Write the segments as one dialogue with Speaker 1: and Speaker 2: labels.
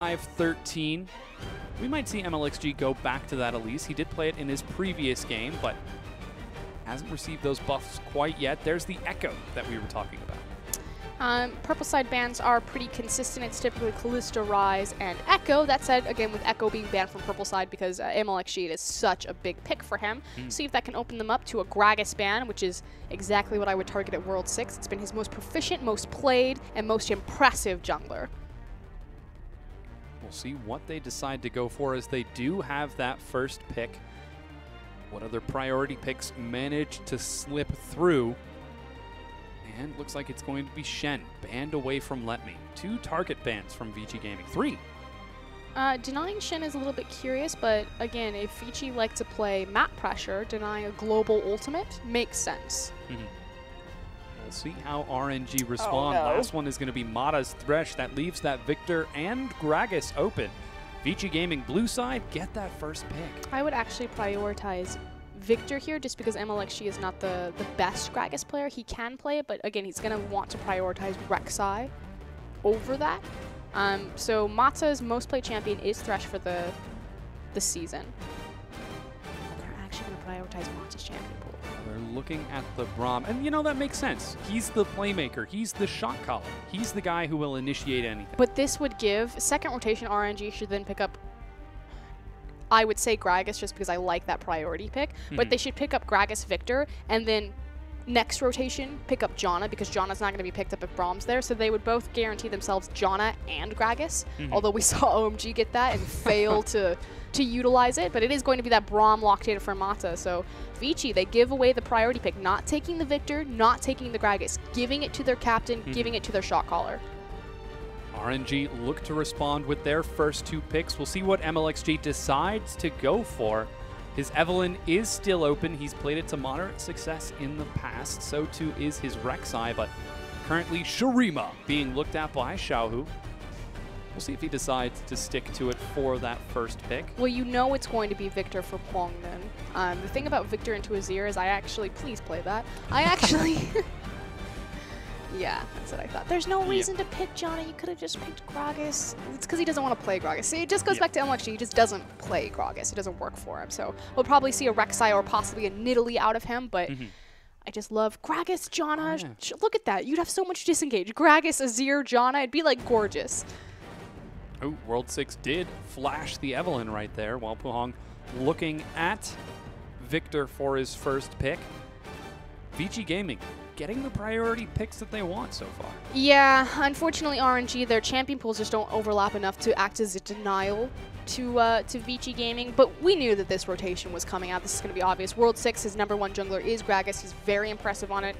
Speaker 1: 5-13. We might see MLXG go back to that Elise. He did play it in his previous game, but hasn't received those buffs quite yet. There's the Echo that we were talking about.
Speaker 2: Purple side bans are pretty consistent. It's typically Kalista, Rise, and Echo. That said, again, with Echo being banned from purple side because MLXG is such a big pick for him. See if that can open them up to a Gragas ban, which is exactly what I would target at World 6. It's been his most proficient, most played, and most impressive jungler.
Speaker 1: We'll see what they decide to go for, as they do have that first pick. What other priority picks manage to slip through? And looks like it's going to be Shen, banned away from Let Me. 2 target bans from Vici Gaming. 3.
Speaker 2: Denying Shen is a little bit curious, but again, if Vici like to play map pressure, denying a global ultimate makes sense.
Speaker 1: We'll see how RNG respond.
Speaker 2: Oh, no.
Speaker 1: Last one is going to be Mata's Thresh. That leaves that Victor and Gragas open. Vici Gaming, blue side, get that first pick.
Speaker 2: I would actually prioritize Victor here, just because MLXG is not the best Gragas player. He can play it, but again, he's going to want to prioritize Rek'Sai over that. So Mata's most played champion is Thresh for the season. They're actually going to prioritize Mata's champion pool.
Speaker 1: They're looking at the Braum, and you know, that makes sense. He's the playmaker. He's the shot caller. He's the guy who will initiate anything.
Speaker 2: But this would give second rotation RNG should then pick up, I would say Gragas, just because I like that priority pick, but they should pick up Gragas Victor, and then next rotation pick up Janna, because Janna's not going to be picked up if Braum's there, so they would both guarantee themselves Janna and Gragas, although we saw OMG get that and fail to utilize it, but it is going to be that Braum locked in for Mata. So Vici, they give away the priority pick, not taking the Victor, not taking the Gragas, giving it to their captain, giving it to their shot caller.
Speaker 1: RNG look to respond with their first 2 picks. We'll see what MLXG decides to go for. His Evelynn is still open. He's played it to moderate success in the past. So too is his Rek'Sai, but currently Shurima being looked at by Xiaohu. We'll see if he decides to stick to it for that first pick.
Speaker 2: Well, you know it's going to be Victor for Phuong then. The thing about Victor into Azir is please play that. Yeah, that's what I thought. There's no reason to pick Janna. You could have just picked Gragas. It's because he doesn't want to play Gragas. See, it just goes back to MLXG. He just doesn't play Gragas. It doesn't work for him. So we'll probably see a Rek'Sai or possibly a Nidalee out of him, but I just love Gragas, Janna. Look at that. You'd have so much disengage. Gragas, Azir, Janna. It'd be like gorgeous.
Speaker 1: Oh, World 6 did flash the Evelynn right there, while Phuong looking at Victor for his first pick. Vici Gaming getting the priority picks that they want so far. Yeah,
Speaker 2: unfortunately RNG, their champion pools just don't overlap enough to act as a denial to Vici Gaming, but we knew that this rotation was coming out. This is going to be obvious. World 6, his #1 jungler is Gragas. He's very impressive on it.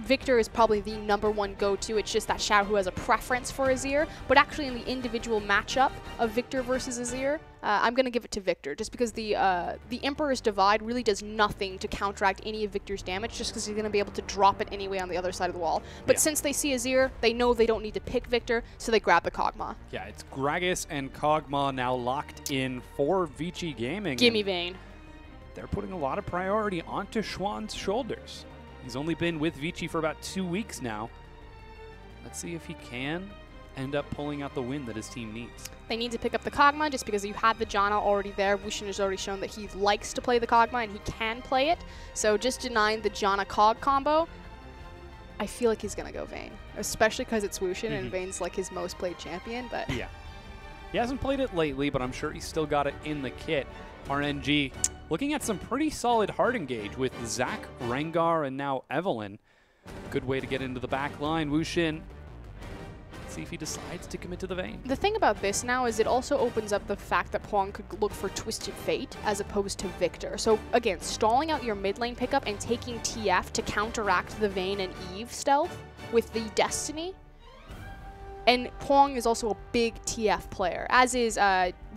Speaker 2: Victor is probably the #1 go-to. It's just that Xiaohu has a preference for Azir, but actually in the individual matchup of Victor versus Azir, I'm going to give it to Victor, just because the Emperor's Divide really does nothing to counteract any of Victor's damage, just because he's going to be able to drop it anyway on the other side of the wall. But since they see Azir, they know they don't need to pick Victor, so they grab the Kog'Maw.
Speaker 1: Yeah, it's Gragas and Kog'Maw now locked in for Vici Gaming.
Speaker 2: Gimme Vayne.
Speaker 1: They're putting a lot of priority onto Schwann's shoulders. He's only been with Vici for about 2 weeks now. Let's see if he can end up pulling out the win that his team needs.
Speaker 2: They need to pick up the Kog'Maw, just because you have the Janna already there. Wushin has already shown that he likes to play the Kog'Maw, and he can play it. So just denying the Janna-Kog combo, I feel like he's going to go Vayne, especially because it's Wushin, and Vayne's like his most played champion. But
Speaker 1: yeah. He hasn't played it lately, but I'm sure he's still got it in the kit. RNG looking at some pretty solid hard engage with Zac, Rengar, and now Evelynn. Good way to get into the back line. Wushin, see if he decides to commit to the Vayne.
Speaker 2: The thing about this now is it also opens up the fact that Phuong could look for Twisted Fate as opposed to Victor. So again, stalling out your mid lane pickup and taking TF to counteract the Vayne and Eve stealth with the Destiny. And Phuong is also a big TF player, as is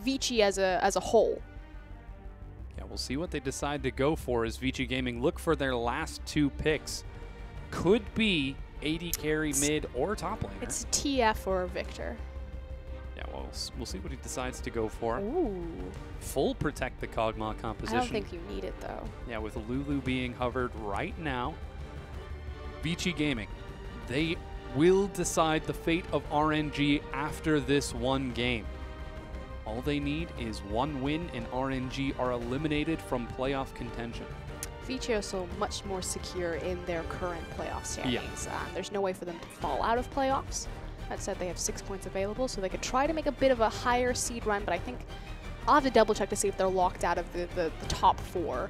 Speaker 2: Vici as a whole.
Speaker 1: Yeah, we'll see what they decide to go for as Vici Gaming look for their last 2 picks. Could be AD carry, mid, or top laner.
Speaker 2: It's a TF or a Victor.
Speaker 1: Yeah, well, we'll see what he decides to go for.
Speaker 2: Ooh.
Speaker 1: Full protect the Kog'Maw composition.
Speaker 2: I don't think you need it, though.
Speaker 1: Yeah, with Lulu being hovered right now. Vici Gaming, they will decide the fate of RNG after this one game. All they need is one win and RNG are eliminated from playoff contention.
Speaker 2: Vici is so much more secure in their current playoff standings. There's no way for them to fall out of playoffs. That said, they have 6 points available, so they could try to make a bit of a higher seed run, but I think I'll have to double check to see if they're locked out of the top 4.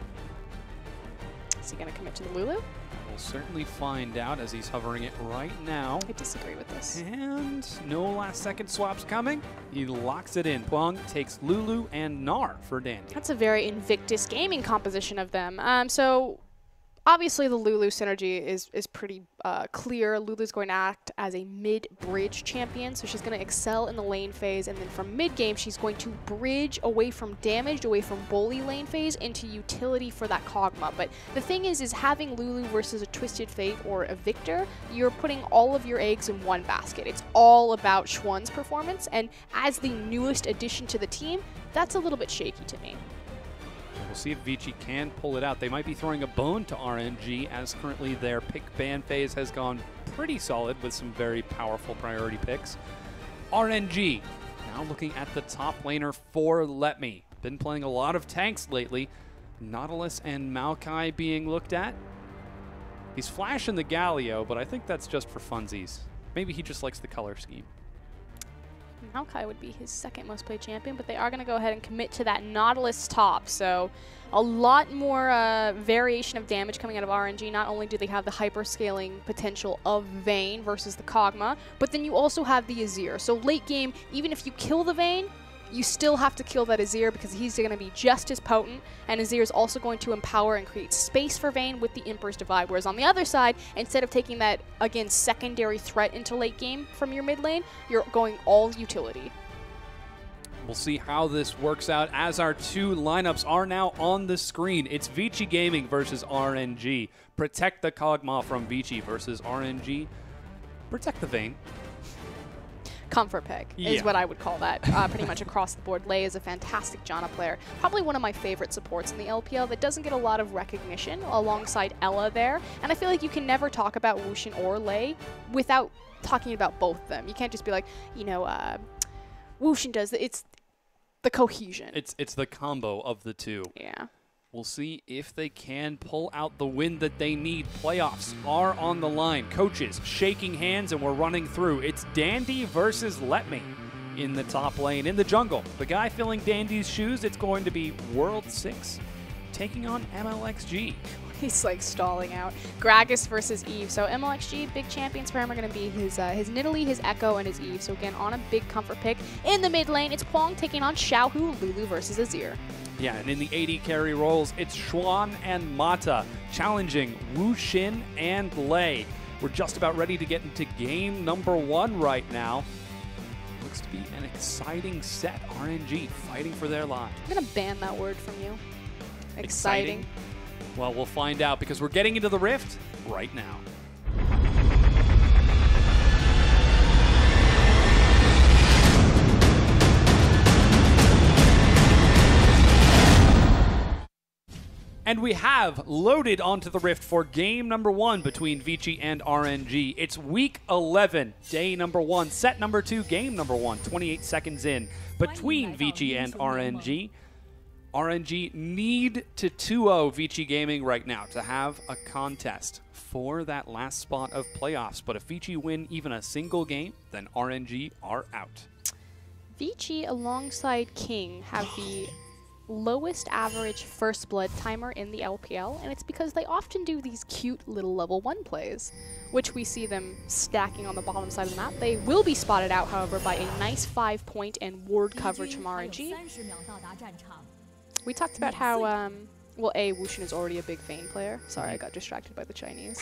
Speaker 2: Is he going to commit to the Lulu?
Speaker 1: We'll certainly find out as he's hovering it right now.
Speaker 2: I disagree with this.
Speaker 1: And no last-second swaps coming. He locks it in. Puang takes Lulu and Gnar for Dandy.
Speaker 2: That's a very Invictus Gaming composition of them. So obviously the Lulu synergy is pretty clear. Lulu's going to act as a mid-bridge champion, so she's going to excel in the lane phase, and then from mid-game she's going to bridge away from damaged, away from bully lane phase into utility for that Kog'Maw. But the thing is having Lulu versus a Twisted Fate or a Victor, you're putting all of your eggs in one basket. It's all about Xuan's performance, and as the newest addition to the team, that's a little bit shaky to me.
Speaker 1: We'll see if Vici can pull it out. They might be throwing a bone to RNG, as currently their pick ban phase has gone pretty solid with some very powerful priority picks. RNG now looking at the top laner for Let Me. Been playing a lot of tanks lately. Nautilus and Maokai being looked at. He's flashing the Galio, but I think that's just for funsies. Maybe he just likes the color scheme.
Speaker 2: Maokai would be his second most played champion, but they are going to go ahead and commit to that Nautilus top. So a lot more variation of damage coming out of RNG. Not only do they have the hyper-scaling potential of Vayne versus the Kog'Maw, but then you also have the Azir. So late game, even if you kill the Vayne, you still have to kill that Azir because he's going to be just as potent, and Azir is also going to empower and create space for Vayne with the Emperor's Divide. Whereas on the other side, instead of taking that, again, secondary threat into late game from your mid lane, you're going all utility.
Speaker 1: We'll see how this works out as our two lineups are now on the screen. It's Vici Gaming versus RNG. Protect the Kog'Maw from Vici versus RNG. Protect the Vayne.
Speaker 2: Comfort pick is what I would call that pretty much across the board. Lei is a fantastic Janna player. Probably one of my favorite supports in the LPL that doesn't get a lot of recognition alongside Ella there. And I feel like you can never talk about Wuxian or Lei without talking about both of them. You can't just be like, you know, Wuxian does it's the cohesion.
Speaker 1: It's the combo of the two.
Speaker 2: Yeah.
Speaker 1: We'll see if they can pull out the win that they need. Playoffs are on the line. Coaches shaking hands, and we're running through. It's Dandy versus Let Me in the top lane. In the jungle, the guy filling Dandy's shoes, it's going to be World 6 taking on MLXG.
Speaker 2: He's like stalling out. Gragas versus Eve. So MLXG, big champions for him are going to be his Nidalee, his Echo, and his Eve. So again, on a big comfort pick. In the mid lane, it's Puang taking on Xiaohu, Lulu versus Azir.
Speaker 1: Yeah, and in the AD carry roles, it's Xuan and Mata challenging Wuxian and Lei. We're just about ready to get into game number 1 right now. Looks to be an exciting set. RNG fighting for their lives.
Speaker 2: I'm going to ban that word from you. Exciting.
Speaker 1: Well, we'll find out because we're getting into the Rift right now. And we have loaded onto the Rift for game number 1 between Vici and RNG. It's week 11, day number 1, set number 2, game number 1, 28 seconds in between Vici and RNG. RNG need to 2-0 Vici Gaming right now to have a contest for that last spot of playoffs. But if Vici win even a single game, then RNG are out.
Speaker 2: Vici alongside King have the lowest average first blood timer in the LPL, and it's because they often do these cute little level 1 plays, which we see them stacking on the bottom side of the map. They will be spotted out, however, by a nice 5-point and ward coverage from RNG. We talked about how, well, Wuxian is already a big Vayne player. Sorry, I got distracted by the Chinese.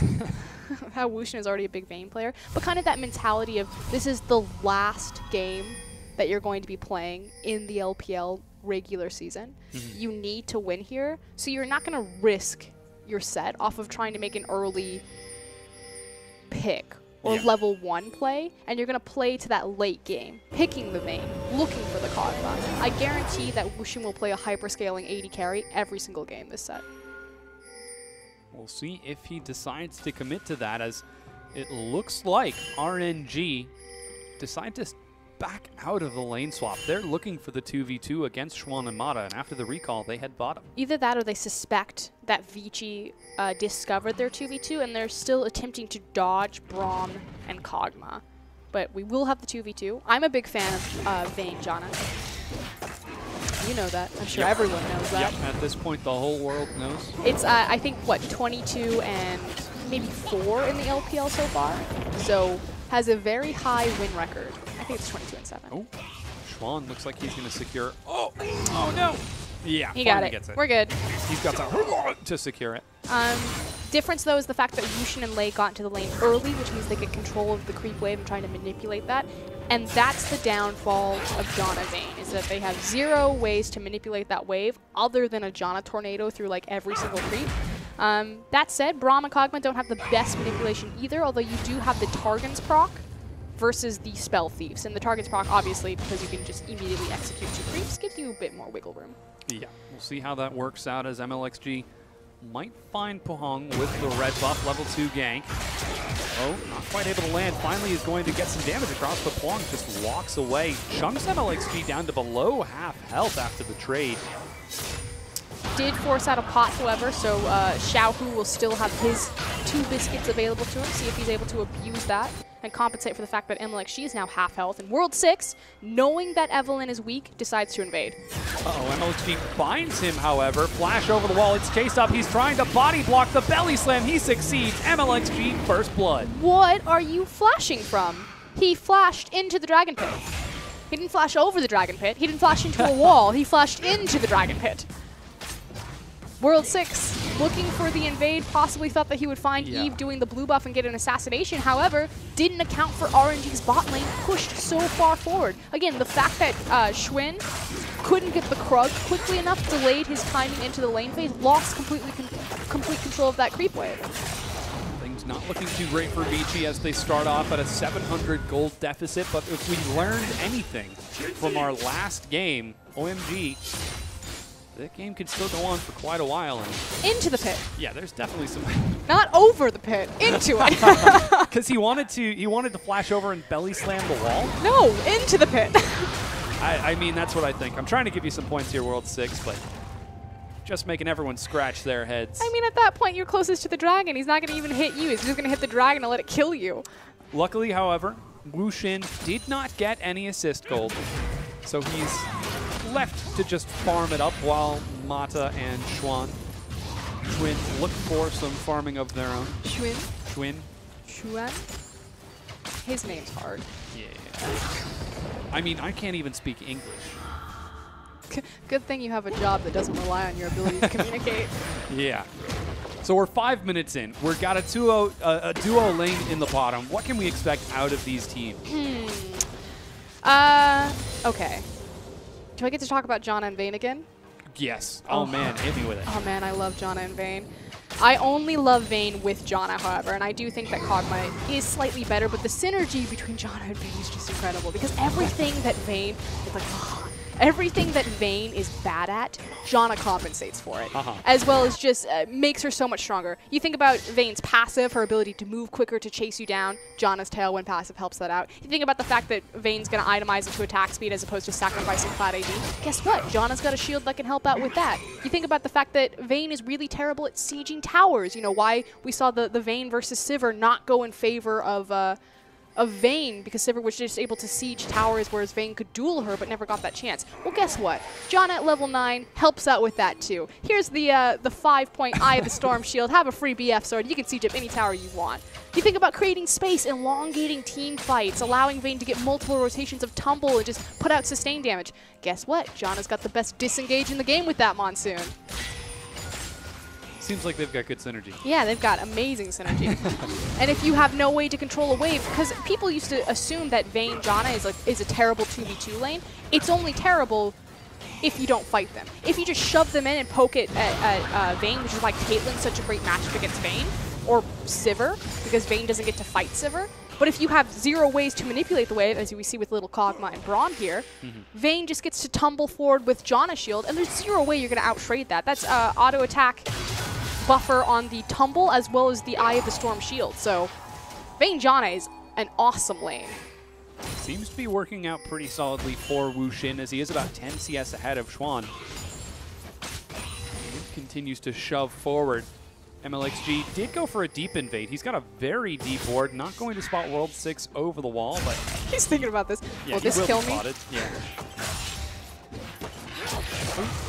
Speaker 2: How Wuxian is already a big Vayne player, but kind of that mentality of this is the last game that you're going to be playing in the LPL regular season. You need to win here, so you're not going to risk your set off of trying to make an early pick or level 1 play, and you're going to play to that late game, picking the Vayne, looking for the Kog'Maw. I guarantee that Wuxian will play a hyper-scaling AD carry every single game this set.
Speaker 1: We'll see if he decides to commit to that, as it looks like RNG decide to back out of the lane swap. They're looking for the 2v2 against Schwan and Mata, and after the recall, they head bottom.
Speaker 2: Either that or they suspect that Vici discovered their 2v2, and they're still attempting to dodge Braum and Kog'Maw. But we will have the 2v2. I'm a big fan of Vayne, Jana. You know that. I'm sure everyone knows that.
Speaker 1: Yep, at this point, the whole world knows.
Speaker 2: It's, I think, what, 22 and maybe 4 in the LPL so far. So has a very high win record. I think it's 22 and 7.
Speaker 1: Oh, Schwan looks like he's going to secure. Oh no. Yeah,
Speaker 2: he got it.
Speaker 1: Gets it.
Speaker 2: We're good.
Speaker 1: He's got to secure it.
Speaker 2: Difference, though, is the fact that Wushin and Lei got into the lane early, which means they get control of the creep wave and trying to manipulate that. And that's the downfall of Janna Vayne, is that they have 0 ways to manipulate that wave other than a Janna tornado through like every single creep. That said, Braum and Kog'Maw don't have the best manipulation either, although you do have the Targon's proc versus the Spell Thieves. And the Targon's proc, obviously, because you can just immediately execute 2 creeps, gives you a bit more wiggle room.
Speaker 1: Yeah, we'll see how that works out as MLXG might find Pohong with the red buff, level 2 gank. Oh, not quite able to land. Finally is going to get some damage across, but Pohong just walks away. Chunks MLXG down to below half health after the trade.
Speaker 2: Did force out a pot, however, so Xiaohu will still have his 2 biscuits available to him, see if he's able to abuse that and compensate for the fact that MLXG is now half health. And World 6, knowing that Evelynn is weak, decides to invade.
Speaker 1: Uh-oh, MLXG finds him, however. Flash over the wall, it's chased up. He's trying to body block the belly slam. He succeeds. MLXG first blood.
Speaker 2: What are you flashing from? He flashed into the Dragon Pit. He didn't flash over the Dragon Pit. He didn't flash into a wall. He flashed into the Dragon Pit. World 6, looking for the invade, possibly thought that he would find Eve doing the blue buff and get an assassination. However, didn't account for RNG's bot lane pushed so far forward. Again, the fact that Schwinn couldn't get the Krug quickly enough, delayed his timing into the lane phase, lost complete control of that creep wave.
Speaker 1: Things not looking too great for Vici as they start off at a 700 gold deficit, but if we learned anything from our last game, OMG, that game could still go on for quite a while. And
Speaker 2: into the pit.
Speaker 1: Yeah, there's definitely some.
Speaker 2: Not over the pit, into it.
Speaker 1: Because he wanted to flash over and belly slam the wall.
Speaker 2: No, into the pit.
Speaker 1: I mean, that's what I think. I'm trying to give you some points here, World 6, but just making everyone scratch their heads.
Speaker 2: I mean, at that point, you're closest to the dragon. He's not going to even hit you. He's just going to hit the dragon and let it kill you.
Speaker 1: Luckily, however, Wushin did not get any assist gold, so he's left to just farm it up while Mata and Schwan look for some farming of their own. Schwinn.
Speaker 2: His name's hard.
Speaker 1: Yeah. I mean, I can't even speak English.
Speaker 2: Good thing you have a job that doesn't rely on your ability to communicate.
Speaker 1: Yeah. So we're 5 minutes in. We've got a duo lane in the bottom. What can we expect out of these teams?
Speaker 2: Okay. Do I get to talk about Janna and Vayne again?
Speaker 1: Yes. Oh man, hit me with it.
Speaker 2: Oh man, I love Janna and Vayne. I only love Vayne with Janna, however, and I do think that Kog'Maw is slightly better, but the synergy between Janna and Vayne is just incredible because everything that Vayne is like, everything that Vayne is bad at, Janna compensates for it, as well as just makes her so much stronger. You think about Vayne's passive, her ability to move quicker to chase you down. Janna's Tailwind passive helps that out. You think about the fact that Vayne's going to itemize into attack speed as opposed to sacrificing flat AD. Guess what? Janna's got a shield that can help out with that. You think about the fact that Vayne is really terrible at sieging towers. You know, why we saw the Vayne versus Sivir not go in favor of Vayne, because Sivir was just able to siege towers, whereas Vayne could duel her but never got that chance. Well, guess what? Janna at level 9 helps out with that too. Here's the 5-point Eye of the Storm shield. Have a free BF sword. You can siege up any tower you want. You think about creating space, elongating team fights, allowing Vayne to get multiple rotations of tumble and just put out sustained damage. Guess what? Janna's got the best disengage in the game with that Monsoon.
Speaker 1: Seems like they've got good synergy.
Speaker 2: Yeah, they've got amazing synergy. And if you have no way to control a wave, because people used to assume that Vayne Janna is a terrible 2v2 lane, it's only terrible if you don't fight them. If you just shove them in and poke it at Vayne, which is why Caitlyn's such a great matchup against Vayne, or Sivir, because Vayne doesn't get to fight Sivir. But if you have 0 ways to manipulate the wave, as we see with little Kog'Maw and Braum here, Vayne just gets to tumble forward with Janna shield, and there's 0 way you're going to out-trade that. That's auto-attack buffer on the tumble as well as the Eye of the Storm shield. So Vayne Janna is an awesome lane.
Speaker 1: Seems to be working out pretty solidly for Wushin, as he is about 10 CS ahead of Xuan. He continues to shove forward. MLXG did go for a deep invade. He's got a very deep board, not going to spot World 6 over the wall, but...
Speaker 2: He's thinking about this.
Speaker 1: Yeah,
Speaker 2: will this kill me?
Speaker 1: Yeah.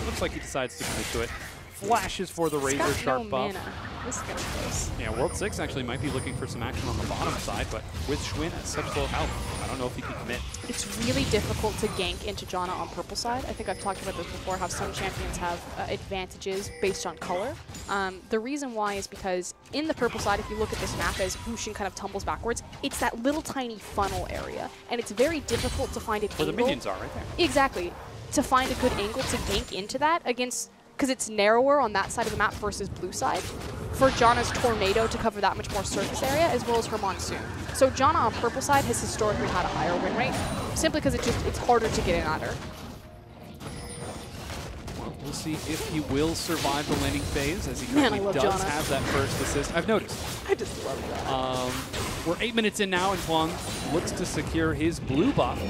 Speaker 1: Looks like he decides to commit to it. Flashes for the razor sharp buff.
Speaker 2: Mana. This is gonna be close.
Speaker 1: Yeah, World 6 actually might be looking for some action on the bottom side, but with Schwinn at such low health, I don't know if he can commit.
Speaker 2: It's really difficult to gank into Janna on purple side. I think I've talked about this before, how some champions have advantages based on color. The reason why is because in the purple side, if you look at this map as Wushin kind of tumbles backwards, it's that little tiny funnel area, and it's very difficult to find an angle.
Speaker 1: Where the minions are, right there.
Speaker 2: Exactly. To find a good angle to gank into that against, because it's narrower on that side of the map versus blue side, for Janna's Tornado to cover that much more surface area, as well as her Monsoon. So Janna on purple side has historically had a higher win rate, simply because it's harder to get in at her.
Speaker 1: Well, we'll see if he will survive the landing phase, as he
Speaker 2: Man,
Speaker 1: currently does
Speaker 2: Janna.
Speaker 1: have that first assist. I've noticed.
Speaker 2: I just love that.
Speaker 1: We're 8 minutes in now, and Huang looks to secure his blue buff.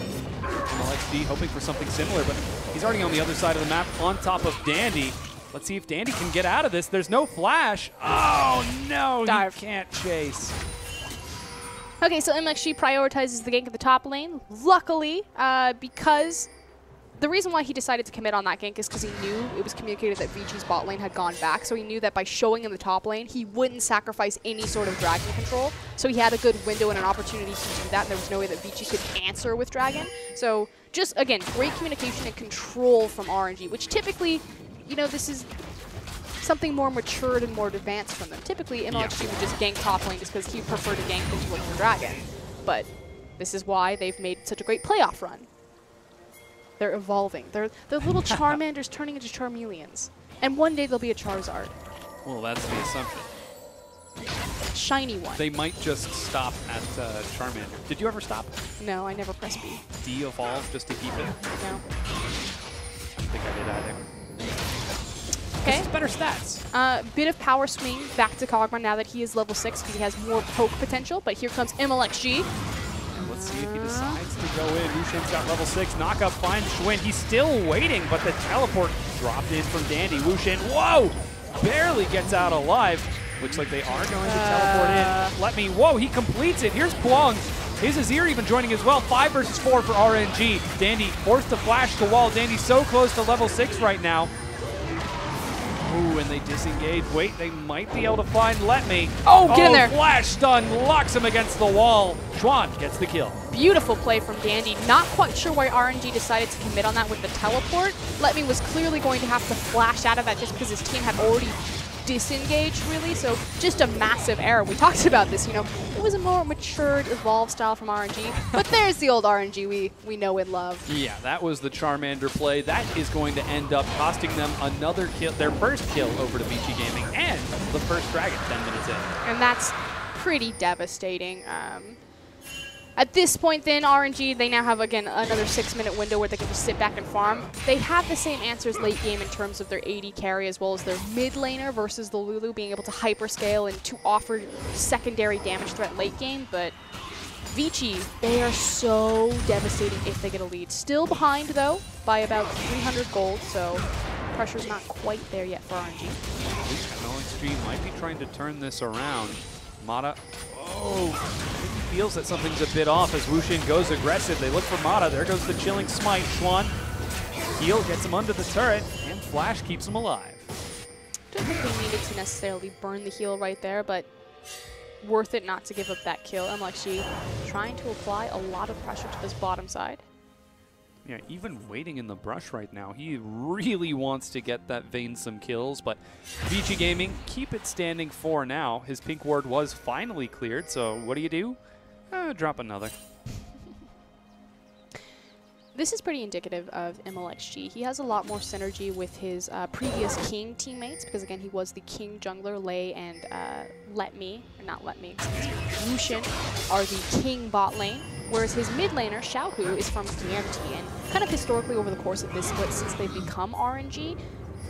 Speaker 1: MLXD hoping for something similar, but he's already on the other side of the map on top of Dandy. Let's see if Dandy can get out of this. There's no flash. Oh, no,
Speaker 2: Dive.
Speaker 1: he can't chase.
Speaker 2: Okay, so MLXG prioritizes the gank at the top lane. Luckily, because the reason why he decided to commit on that gank is because he knew it was communicated that Vici's bot lane had gone back, so he knew that by showing him the top lane, he wouldn't sacrifice any sort of dragon control. So he had a good window and an opportunity to do that, and there was no way that Vici could answer with dragon. So just, again, great communication and control from RNG, which typically, you know, this is something more matured and more advanced from them. Typically, MLXG would just gank top lane just because he preferred to gank than to look for dragon. But this is why they've made such a great playoff run. They're evolving. They're little Charmanders turning into Charmeleons. And one day there'll be a Charizard.
Speaker 1: Well, that's the assumption.
Speaker 2: Shiny one.
Speaker 1: They might just stop at Charmander. Did you ever stop?
Speaker 2: No, I never press B.
Speaker 1: De-evolve just to keep it?
Speaker 2: No.
Speaker 1: I don't think I did either.
Speaker 2: Okay.
Speaker 1: It's better stats.
Speaker 2: Bit of power swing back to Kog'Maw now that he is level 6 because he has more poke potential. But here comes MLXG.
Speaker 1: Let's see if he decides to go in. Wushin's got level 6. Knockup finds Schwinn. He's still waiting, but the teleport dropped in from Dandy. Wushin, whoa! Barely gets out alive. Looks like they are going to teleport in. Let me, whoa, he completes it. Here's Kwong. Is Azir even joining as well? 5 versus 4 for RNG. Dandy forced to flash the wall. Dandy's so close to level 6 right now. Ooh, and they disengage. Wait, they might be able to find Let Me.
Speaker 2: Oh, get in there.
Speaker 1: Flash stun locks him against the wall. Xuan gets the kill.
Speaker 2: Beautiful play from Dandy. Not quite sure why RNG decided to commit on that with the teleport. Let Me was clearly going to have to flash out of that just because his team had already disengaged, really. So just a massive error. We talked about this, you know. It was a more matured, evolved style from RNG. But there's the old RNG we know and love.
Speaker 1: Yeah, that was the Charmander play. That is going to end up costing them another kill, their first kill over to Vici Gaming, and the first dragon 10 minutes in.
Speaker 2: And that's pretty devastating. At this point then, RNG, they now have, again, another 6-minute window where they can just sit back and farm. They have the same answers late game in terms of their AD carry as well as their mid laner versus the Lulu being able to hyperscale and to offer secondary damage threat late game, but Vici, they are so devastating if they get a lead. Still behind, though, by about 300 gold, so pressure's not quite there yet for RNG.
Speaker 1: MLXG might be trying to turn this around. Mata, feels that something's a bit off as Wushin goes aggressive. They look for Mata. There goes the chilling smite. Xuan, heal gets him under the turret, and Flash keeps him alive.
Speaker 2: Don't think they needed to necessarily burn the heal right there, but worth it not to give up that kill. MLXG trying to apply a lot of pressure to this bottom side.
Speaker 1: Yeah, even waiting in the brush right now, he really wants to get that Vayne some kills, but Vici Gaming, keep it standing for now. His pink ward was finally cleared, so what do? Drop another.
Speaker 2: This is pretty indicative of MLXG. He has a lot more synergy with his previous King teammates because, again, he was the King jungler. Lei and Wushin are the King bot lane, whereas his mid laner, Xiaohu, is from DMT. And kind of historically over the course of this split, since they've become RNG,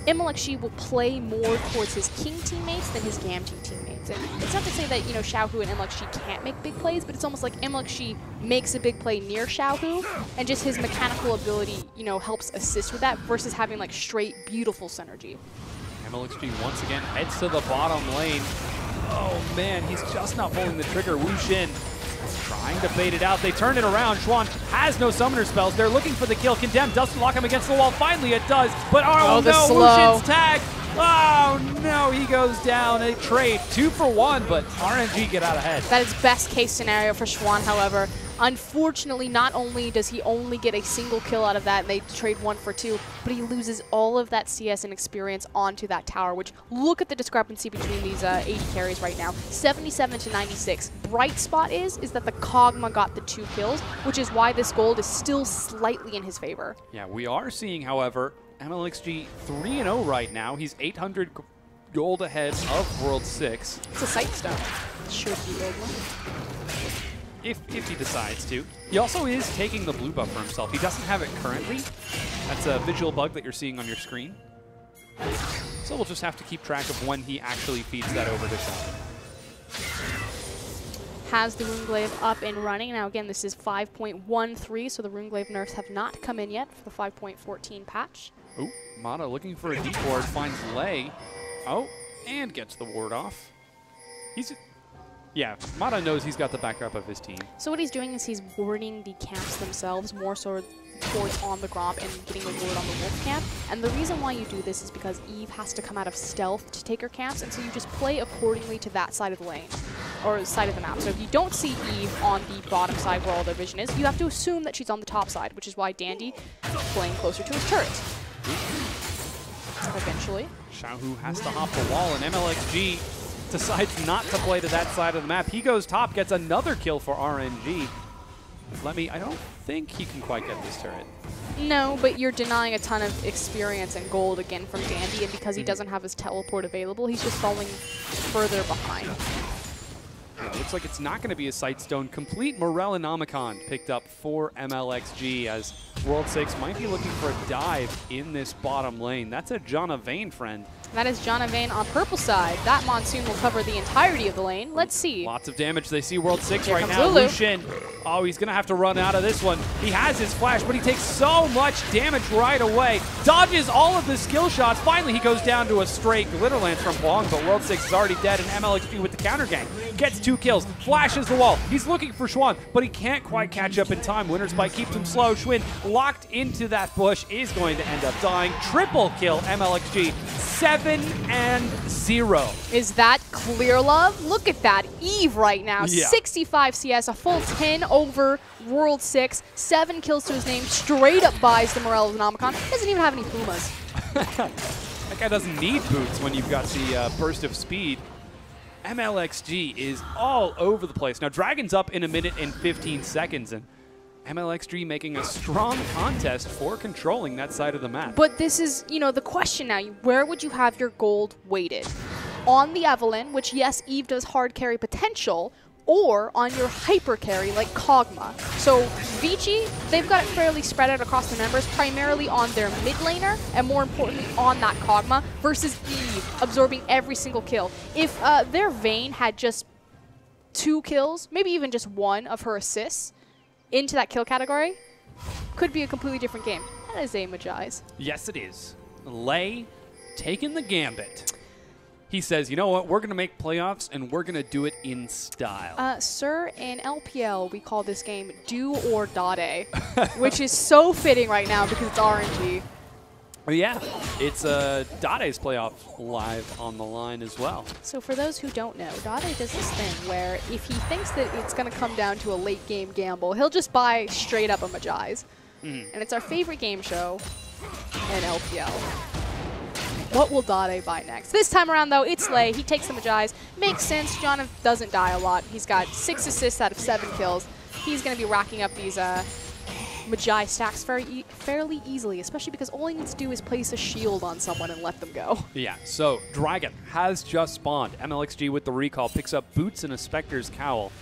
Speaker 2: MLXG will play more towards his King teammates than his Gam team teammates. And it's not to say that, you know, Xiaohu and MLXG can't make big plays, but it's almost like MLXG makes a big play near Xiaohu, and just his mechanical ability, you know, helps assist with that versus having like straight, beautiful synergy.
Speaker 1: MLXG once again heads to the bottom lane. Oh man, he's just not pulling the trigger. Wu Xin trying to bait it out. They turn it around. Xuan has no summoner spells. They're looking for the kill. Condemn doesn't lock him against the wall. Finally it does. But oh no, Wu Xin's tag. Oh no, he goes down. A trade 2 for 1, but RNG get out ahead.
Speaker 2: That is best case scenario for Xuan, however. Unfortunately, not only does he only get a single kill out of that, and they trade 1 for 2, but he loses all of that CS and experience onto that tower, which look at the discrepancy between these AD carries right now. 77 to 96. Bright spot is that the Kog'Maw got the 2 kills, which is why this gold is still slightly in his favor.
Speaker 1: Yeah, we are seeing, however, MLXG 3-0 right now. He's 800 gold ahead of World 6.
Speaker 2: It's a sight stone. Should be gold one.
Speaker 1: If he decides to. He also is taking the blue buff for himself. He doesn't have it currently. That's a visual bug that you're seeing on your screen. So we'll just have to keep track of when he actually feeds that over to Sean.
Speaker 2: Has the Runeglaive up and running. Now again, this is 5.13, so the Runeglaive nerfs have not come in yet for the 5.14 patch.
Speaker 1: Oh, Mata looking for a deep ward, finds Lei. Oh, and gets the ward off. Yeah, Mata knows he's got the backup of his team. So
Speaker 2: what he's doing is he's warding the camps themselves more so towards on the Gromp and getting a ward on the Wolf camp. And the reason why you do this is because Eve has to come out of stealth to take her camps, and so you just play accordingly to that side of the lane, or side of the map. So if you don't see Eve on the bottom side where all their vision is, you have to assume that she's on the top side, which is why Dandy is playing closer to his turret. Eventually.
Speaker 1: Xiaohu has to hop the wall, and MLXG decides not to play to that side of the map. He goes top, gets another kill for RNG. I don't think he can quite get this turret.
Speaker 2: No, but you're denying a ton of experience and gold again from Dandy, and because he doesn't have his teleport available, he's just falling further behind.
Speaker 1: Yeah, looks like it's not going to be a Sightstone. Complete Morellonomicon picked up for MLXG, as World 6 might be looking for a dive in this bottom lane. That's a Jana Vayne friend.
Speaker 2: That is Jana Vayne on purple side. That Monsoon will cover the entirety of the lane. Let's see.
Speaker 1: Lots of damage. They see World 6
Speaker 2: Here
Speaker 1: right
Speaker 2: comes
Speaker 1: now.
Speaker 2: Lulu.
Speaker 1: Wu Xin. Oh, he's going to have to run out of this one. He has his flash, but he takes so much damage right away. Dodges all of the skill shots. Finally, he goes down to a straight Glitter Lance from Huang, but World 6 is already dead, and MLXG with the counter gang gets 2 kills. Flashes the wall. He's looking for Xuan, but he can't quite catch up in time. Winner's Bite keeps him slow. Xuan locked into that bush is going to end up dying. Triple kill MLXG. 7-0.
Speaker 2: Is that clear love? Look at that. Eve right now.
Speaker 1: Yeah.
Speaker 2: 65 CS, a full 10 over World 6, 7 kills to his name, straight up buys the Morellonomicon. Doesn't even have any Pumas.
Speaker 1: That guy doesn't need boots when you've got the burst of speed. MLXG is all over the place. Now, Dragon's up in 1 minute and 15 seconds, and MLXG making a strong contest for controlling that side of the map.
Speaker 2: But this is, you know, the question now. Where would you have your gold weighted? On the Evelynn, which, yes, Eve does hard carry potential, or on your hyper carry like Kog'Maw. So Vici, they've got it fairly spread out across the members, primarily on their mid laner, and more importantly on that Kog'Maw, versus Eve, absorbing every single kill. If their Vayne had just 2 kills, maybe even just 1 of her assists, into that kill category, could be a completely different game. That is a Magi's.
Speaker 1: Yes, it is. Lei taking the gambit. He says, you know what, we're going to make playoffs, and we're going to do it in style.
Speaker 2: Sir, in LPL, we call this game Do or Dade, which is so fitting right now because it's RNG.
Speaker 1: Yeah, it's Dade's playoff live on the line as well.
Speaker 2: So for those who don't know, Dade does this thing where if he thinks that it's going to come down to a late game gamble, he'll just buy straight up a Magi's. And it's our favorite game show in LPL. What will Dade buy next? This time around, though, it's Lei. He takes the Magi's. Makes sense. Jana doesn't die a lot. He's got 6 assists out of 7 kills. He's going to be racking up these Magi stacks fairly easily, especially because all he needs to do is place a shield on someone and let them go.
Speaker 1: Yeah, so Dragon has just spawned. MLXG with the recall picks up boots and a Spectre's cowl.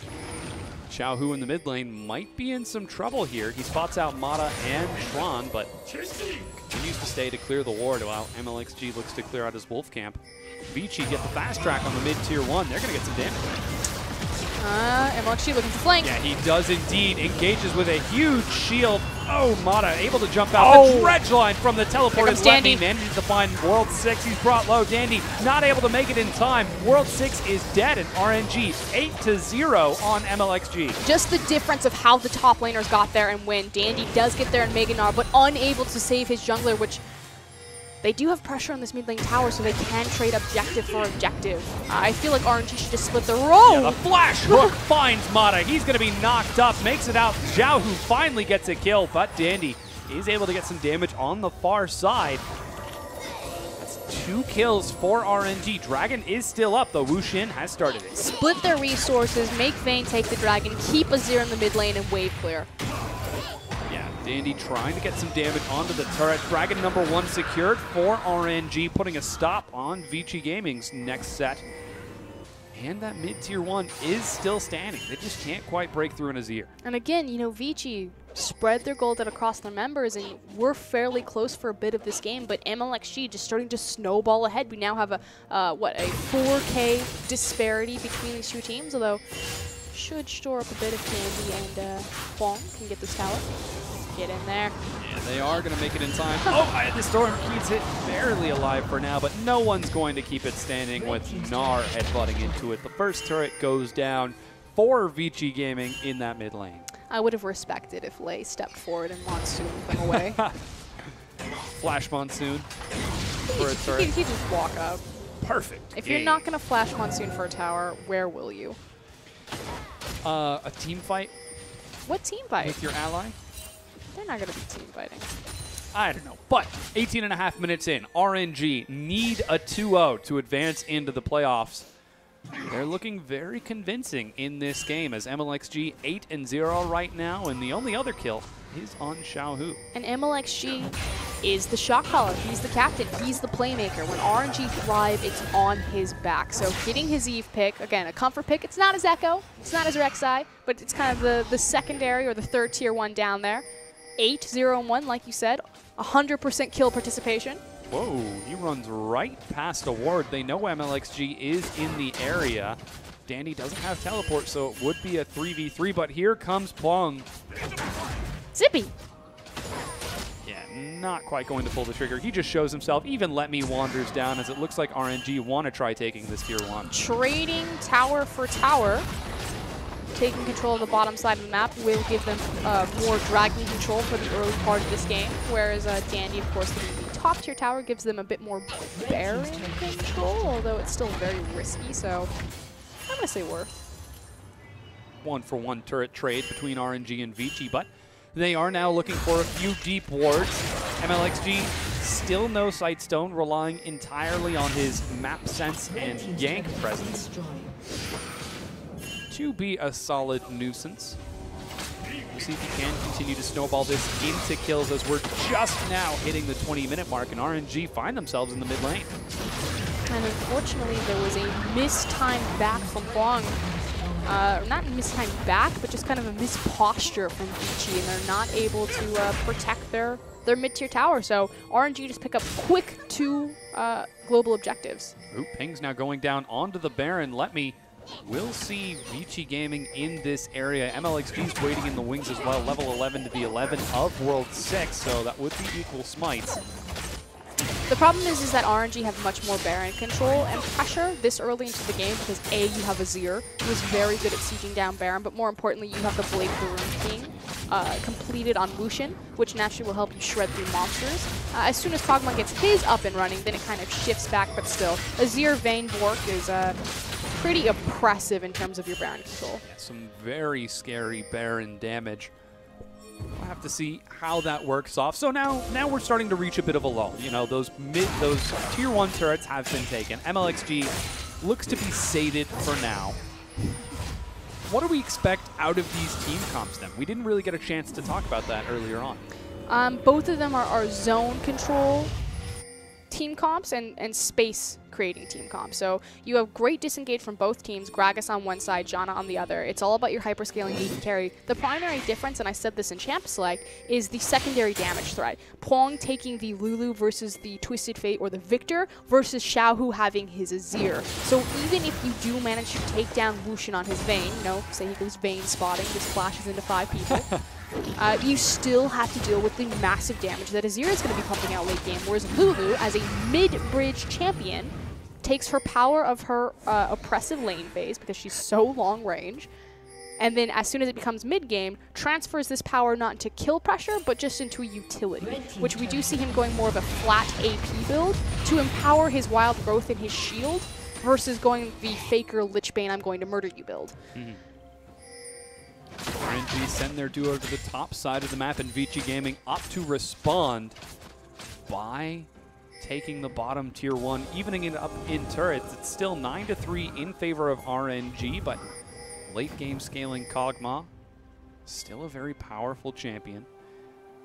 Speaker 1: Xiaohu in the mid lane might be in some trouble here. He spots out Mata and Schwan, but continues to stay to clear the ward while MLXG looks to clear out his wolf camp. Vici get the fast track on the mid tier 1. They're going to get some damage.
Speaker 2: MLXG looking to flank.
Speaker 1: Yeah, he does indeed. Engages with a huge shield. Oh, Mata able to jump out. The dredge line from the teleported Lemmy manages to find World 6. He's brought low. Dandy not able to make it in time. World 6 is dead, and RNG 8-0 on MLXG.
Speaker 2: Just the difference of how the top laners got there and when. Dandy does get there in Meganar, but unable to save his jungler, which they do have pressure on this mid lane tower, so they can trade objective for objective. I feel like RNG should just split the role.
Speaker 1: Yeah, the flash hook finds Mata. He's going to be knocked up, makes it out. Xiaohu finally gets a kill, but Dandy is able to get some damage on the far side. That's 2 kills for RNG. Dragon is still up, though Wuxin has started it.
Speaker 2: Split their resources, make Vayne take the Dragon, keep Azir in the mid lane, and wave clear.
Speaker 1: Dandy trying to get some damage onto the turret. Dragon number 1 secured for RNG, putting a stop on Vici Gaming's next set. And that mid-tier 1 is still standing. They just can't quite break through an Azir.
Speaker 2: And again, you know, Vici spread their gold out across their members, and we're fairly close for a bit of this game, but MLXG just starting to snowball ahead. We now have a 4K disparity between these two teams, although should store up a bit of candy, and Huang can get this tower. Get in there.
Speaker 1: Yeah, they are going to make it in time. Oh, the Storm keeps it barely alive for now, but no one's going to keep it standing with Gnar headbutting into it. The first turret goes down for Vici Gaming in that mid lane.
Speaker 2: I would have respected if Lei stepped forward and Monsoon them away.
Speaker 1: Flash Monsoon for a turret.
Speaker 2: He just walk up.
Speaker 1: Perfect.
Speaker 2: If you're not going to flash Monsoon for a tower, where will you?
Speaker 1: A team fight.
Speaker 2: What team fight?
Speaker 1: With your ally?
Speaker 2: They're not going to be team fighting.
Speaker 1: I don't know. But 18.5 minutes in, RNG need a 2-0 to advance into the playoffs. They're looking very convincing in this game as MLXG 8-0 right now, and the only other kill is on Xiaohu.
Speaker 2: And MLXG is the shot caller. He's the captain. He's the playmaker. When RNG thrive, it's on his back. So getting his Eve pick, again, a comfort pick. It's not his Echo. It's not his Rek'Sai, but it's kind of the secondary or the third tier 1 down there. 8-0-1, like you said, 100% kill participation.
Speaker 1: Whoa, he runs right past a ward. They know MLXG is in the area. Dandy doesn't have teleport, so it would be a 3v3, but here comes Plung.
Speaker 2: Zippy.
Speaker 1: Yeah, not quite going to pull the trigger. He just shows himself. Even Let Me wanders down as it looks like RNG want to try taking this tier 1.
Speaker 2: Trading tower for tower. Taking control of the bottom side of the map will give them more dragon control for the early part of this game, whereas Dandy, of course, the top tier tower gives them a bit more Baron control, although it's still very risky, so I'm going to say worth.
Speaker 1: 1-for-1 turret trade between RNG and Vici, but they are now looking for a few deep wards. MLXG still no Sightstone, relying entirely on his map sense and gank presence to be a solid nuisance. We'll see if he can continue to snowball this into kills as we're just now hitting the 20-minute mark, and RNG find themselves in the mid lane.
Speaker 2: And unfortunately, there was a mistimed back from Huang. Not mistimed back, but just kind of a misposture from Vici, and they're not able to protect their mid-tier tower. So RNG just pick up quick 2 global objectives.
Speaker 1: Ooh, Ping's now going down onto the Baron. We'll see Vici Gaming in this area. MLXG's waiting in the wings as well. Level 11 to the 11 of World 6, so that would be equal smites.
Speaker 2: The problem is that RNG have much more Baron control and pressure this early into the game because A, you have Azir, who is very good at sieging down Baron, but more importantly, you have the Blade of the Rune King completed on Wuxin, which naturally will help you shred through monsters. As soon as Kog'Maw gets his up and running, then it kind of shifts back, but still, Azir Vayne Bork is pretty oppressive in terms of your Baron control. Yeah,
Speaker 1: some very scary Baron damage. We'll have to see how that works off. So now we're starting to reach a bit of a lull. You know, those tier 1 turrets have been taken. MLXG looks to be sated for now. What do we expect out of these team comps then? We didn't really get a chance to talk about that earlier on.
Speaker 2: Both of them are zone control team comps and space creating team comps. So you have great disengage from both teams, Gragas on one side, Janna on the other. It's all about your hyperscaling AD carry. The primary difference, and I said this in Champ Select, is the secondary damage threat. Pwong taking the Lulu versus the Twisted Fate or the Victor versus Xiaohu having his Azir. So even if you do manage to take down Lucian on his Vayne, you know, say he goes Vayne spotting, just flashes into 5 people, you still have to deal with the massive damage that Azir is going to be pumping out late game, whereas Lulu, as a mid-bridge champion, takes her power of her oppressive lane phase because she's so long range, and then as soon as it becomes mid-game, transfers this power not into kill pressure, but just into a utility, which we do see him going more of a flat AP build to empower his wild growth in his shield versus going the faker Lichbane I'm going to murder you build.
Speaker 1: RNG send their duo to the top side of the map, and Vici Gaming opt to respond by taking the bottom tier 1, evening it up in turrets. It's still 9-3 in favor of RNG, but late game scaling Kog'Maw, still a very powerful champion.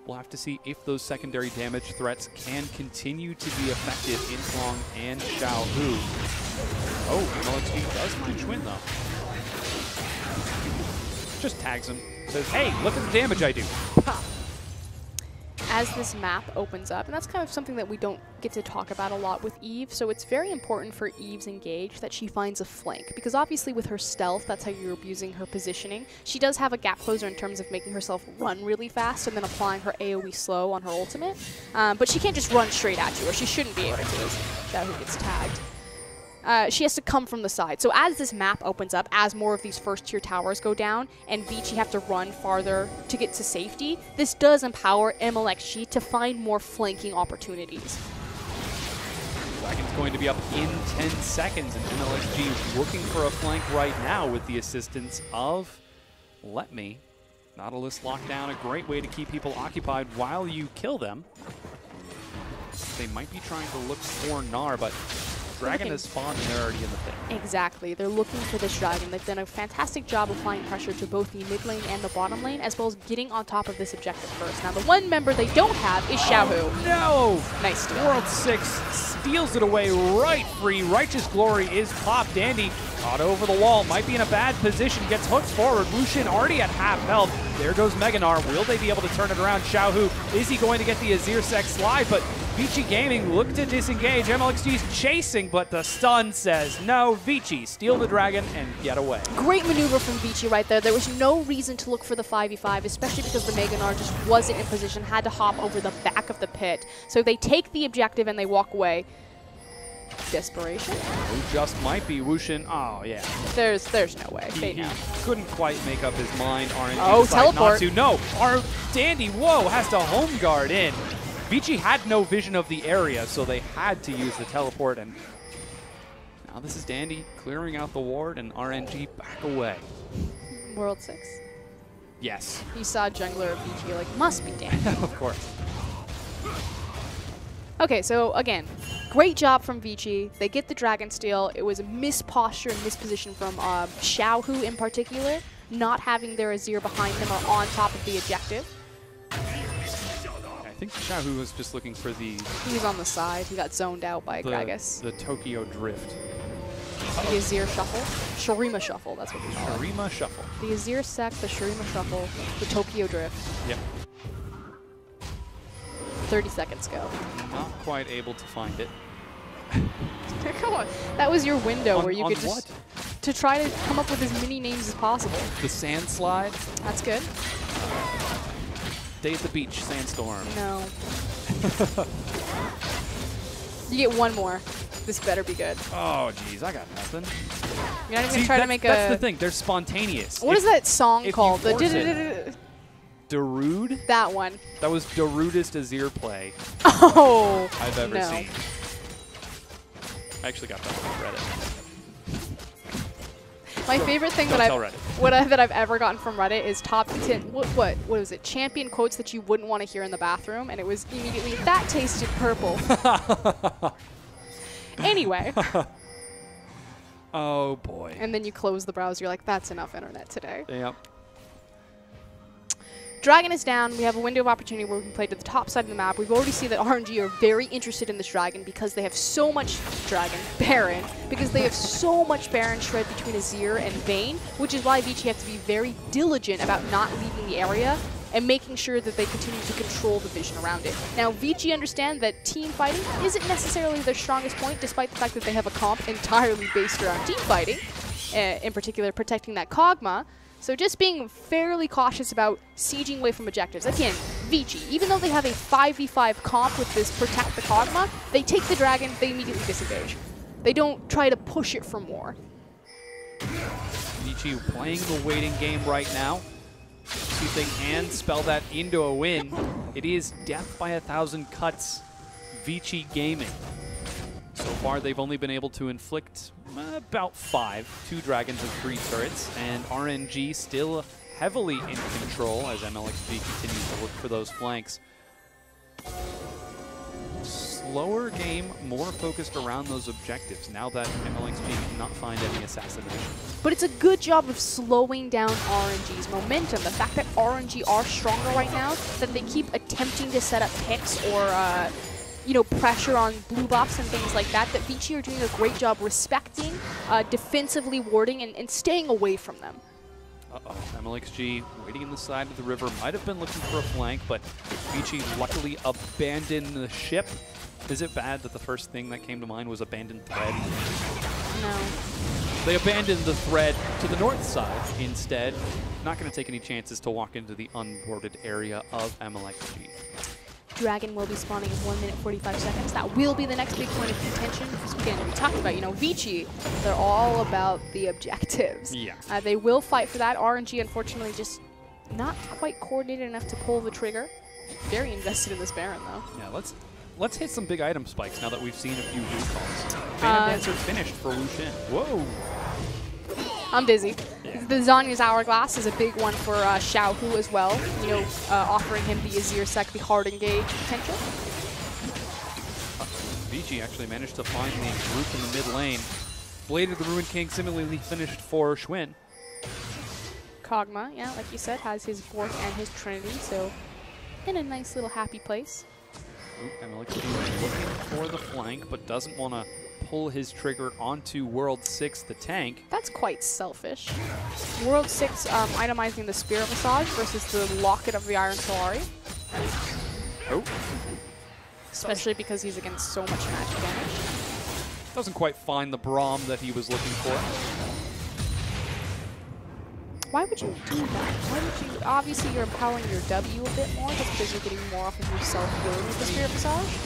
Speaker 1: We'll have to see if those secondary damage threats can continue to be effective in Pwong and Xiaohu. Oh, MLXG does find Schwinn though. Just tags him, says, hey, look at the damage I do. Pop.
Speaker 2: As this map opens up, and that's kind of something that we don't get to talk about a lot with Eve, so it's very important for Eve's engage that she finds a flank, because obviously with her stealth, that's how you're abusing her positioning. She does have a gap closer in terms of making herself run really fast and then applying her AoE slow on her ultimate, but she can't just run straight at you, or she shouldn't be able to, as Xiaohu gets tagged. She has to come from the side. So as this map opens up, as more of these first tier towers go down, and Vici have to run farther to get to safety, this does empower MLXG to find more flanking opportunities.
Speaker 1: Dragon's going to be up in 10 seconds, and MLXG looking for a flank right now with the assistance of Let Me. Nautilus lockdown, a great way to keep people occupied while you kill them. They might be trying to look for Gnar, but Dragon has spawned and they're already in the pit.
Speaker 2: Exactly. They're looking for this Dragon. They've done a fantastic job applying pressure to both the mid lane and the bottom lane, as well as getting on top of this objective first. Now, the one member they don't have is Xiaohu.
Speaker 1: No!
Speaker 2: Nice steal.
Speaker 1: World 6 steals it away right free. Righteous Glory is popped. Dandy caught over the wall. Might be in a bad position. Gets hooked forward. Lucian already at half health. There goes Meganar. Will they be able to turn it around? Xiaohu, is he going to get the Azir Sec slide? But Vici Gaming look to disengage. MLXG's chasing, but the stun says no. Vici, steal the dragon and get away.
Speaker 2: Great maneuver from Vici right there. There was no reason to look for the 5v5, especially because the Meganar just wasn't in position, had to hop over the back of the pit. So they take the objective and they walk away. Desperation?
Speaker 1: Who just might be Wushin. Oh, yeah.
Speaker 2: There's no way.
Speaker 1: He couldn't quite make up his mind. RNG
Speaker 2: oh, teleport.
Speaker 1: Not to. No, our Dandy, whoa, has to home guard in. Vici had no vision of the area, so they had to use the teleport, and now this is Dandy clearing out the ward, and RNG back away.
Speaker 2: World 6?
Speaker 1: Yes.
Speaker 2: You saw jungler of Vici, like, must be Dandy.
Speaker 1: Of course.
Speaker 2: Okay, so again, great job from Vici. They get the Dragon Steal. It was a misposture and misposition from Xiaohu in particular, not having their Azir behind him or on top of the objective.
Speaker 1: I think Xiaohu was just looking for the...
Speaker 2: He was on the side. He got zoned out by Gragas.
Speaker 1: The Tokyo Drift.
Speaker 2: The Azir Shuffle. Shurima Shuffle, that's what we call it.
Speaker 1: Shurima Shuffle.
Speaker 2: The Azir Sec, the Shurima Shuffle, the Tokyo Drift.
Speaker 1: Yep.
Speaker 2: 30 seconds go.
Speaker 1: Not quite able to find it.
Speaker 2: Come on. That was your window where you could just...
Speaker 1: what?
Speaker 2: To try to come up with as many names as possible.
Speaker 1: The sand slide.
Speaker 2: That's good.
Speaker 1: Day at the beach, sandstorm.
Speaker 2: No. You get one more. This better be good.
Speaker 1: Oh, geez, I got nothing.
Speaker 2: You're not even trying to make a...
Speaker 1: That's the thing. They're spontaneous.
Speaker 2: What is that song called? The
Speaker 1: Darude?
Speaker 2: That one.
Speaker 1: That was Darudest Azir play
Speaker 2: Oh,
Speaker 1: I've ever
Speaker 2: no.
Speaker 1: seen. I actually got that on Reddit.
Speaker 2: My favorite thing that I've ever gotten from Reddit is top 10. What was it? Champion quotes that you wouldn't want to hear in the bathroom, and it was immediately that tasted purple. Anyway.
Speaker 1: Oh boy.
Speaker 2: And then you close the browser. You're like, that's enough internet today.
Speaker 1: Yep.
Speaker 2: Dragon is down. We have a window of opportunity where we can play to the top side of the map. We've already seen that RNG are very interested in this Dragon because they have so much Baron, because they have so much Baron shred between Azir and Vayne, which is why Vici have to be very diligent about not leaving the area and making sure that they continue to control the vision around it. Now, Vici understand that team fighting isn't necessarily their strongest point, despite the fact that they have a comp entirely based around team fighting, in particular protecting that Kog'Maw. So just being fairly cautious about sieging away from objectives. Again, Vici, even though they have a 5v5 comp with this protect the Kog'Maw, they take the Dragon, they immediately disengage. They don't try to push it for more.
Speaker 1: Vici playing the waiting game right now. See if they can spell that into a win. It is death by 1,000 cuts, Vici Gaming. So far, they've only been able to inflict about 5, 2 dragons and 3 turrets, and RNG still heavily in control as MLXG continues to look for those flanks. Slower game, more focused around those objectives now that MLXG cannot find any assassination.
Speaker 2: But it's a good job of slowing down RNG's momentum. The fact that RNG are stronger right now, that they keep attempting to set up picks or you know, pressure on blue buffs and things like that, that Vici are doing a great job respecting, defensively warding, and staying away from them.
Speaker 1: Uh-oh, MLXG waiting in the side of the river, might have been looking for a flank, but Vici luckily abandoned the ship. Is it bad that the first thing that came to mind was abandoned thread?
Speaker 2: No.
Speaker 1: They abandoned the thread to the north side instead. Not going to take any chances to walk into the unboarded area of MLXG.
Speaker 2: Dragon will be spawning in 1 minute 45 seconds. That will be the next big point of contention. Because again, we talked about, you know, Vici, they're all about the objectives.
Speaker 1: Yeah.
Speaker 2: They will fight for that. RNG, unfortunately, just not quite coordinated enough to pull the trigger. Very invested in this Baron, though. Yeah,
Speaker 1: let's hit some big item spikes now that we've seen a few recalls. Phantom Dancer finished for Wu Xin. Whoa.
Speaker 2: I'm dizzy. Yeah. The Zhonya's Hourglass is a big one for Xiaohu as well. You know, offering him the Azir Sec, the hard engage potential.
Speaker 1: Vici actually managed to find the group in the mid lane. Blade of the Ruined King similarly finished for Schwinn.
Speaker 2: Kog'Maw, yeah, like you said, has his Bork and his Trinity, so in a nice little happy place.
Speaker 1: MLXG looking for the flank, but doesn't want to pull his trigger onto World 6, the tank.
Speaker 2: That's quite selfish. World 6 itemizing the Spirit Massage versus the Locket of the Iron Solari.
Speaker 1: Oh.
Speaker 2: Especially because he's against so much magic damage.
Speaker 1: Doesn't quite find the Braum that he was looking for.
Speaker 2: Why would you do that? Why would you? Obviously, you're empowering your W a bit more just because you're getting more off of your self-healing with the Spirit Massage.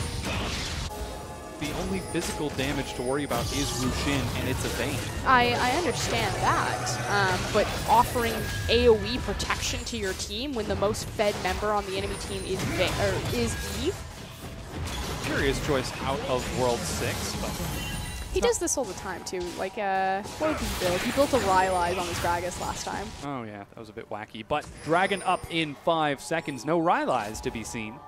Speaker 1: The only physical damage to worry about is Wu Xin, and it's a Vayne.
Speaker 2: I understand that, but offering AoE protection to your team when the most fed member on the enemy team is Eve.
Speaker 1: Curious choice out of World 6, but
Speaker 2: he does this all the time too. Like, what did he build? He built a Rylai's on his Gragas last time.
Speaker 1: Oh yeah, that was a bit wacky. But Dragon up in 5 seconds. No Rylai's to be seen.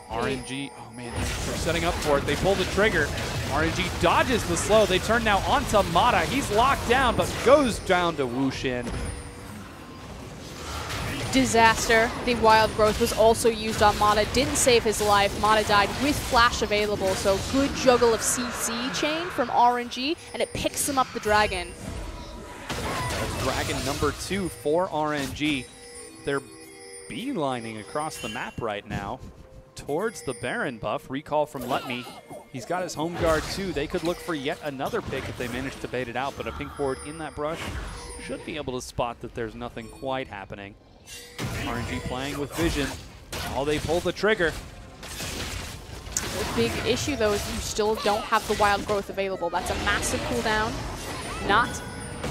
Speaker 1: RNG, oh man, they're setting up for it. They pull the trigger. RNG dodges the slow. They turn now onto Mata. He's locked down, but goes down to Wu Xin.
Speaker 2: Disaster. The Wild Growth was also used on Mata. Didn't save his life. Mata died with Flash available, so good juggle of CC chain from RNG, and it picks him up the Dragon.
Speaker 1: Dragon number 2 for RNG. They're beelining across the map right now towards the Baron buff. Recall from Let Me. He's got his home guard too. They could look for yet another pick if they manage to bait it out, but a pink ward in that brush should be able to spot that there's nothing quite happening. RNG playing with vision. Oh, they pull the trigger.
Speaker 2: The big issue though is you still don't have the Wild Growth available. That's a massive cooldown. Not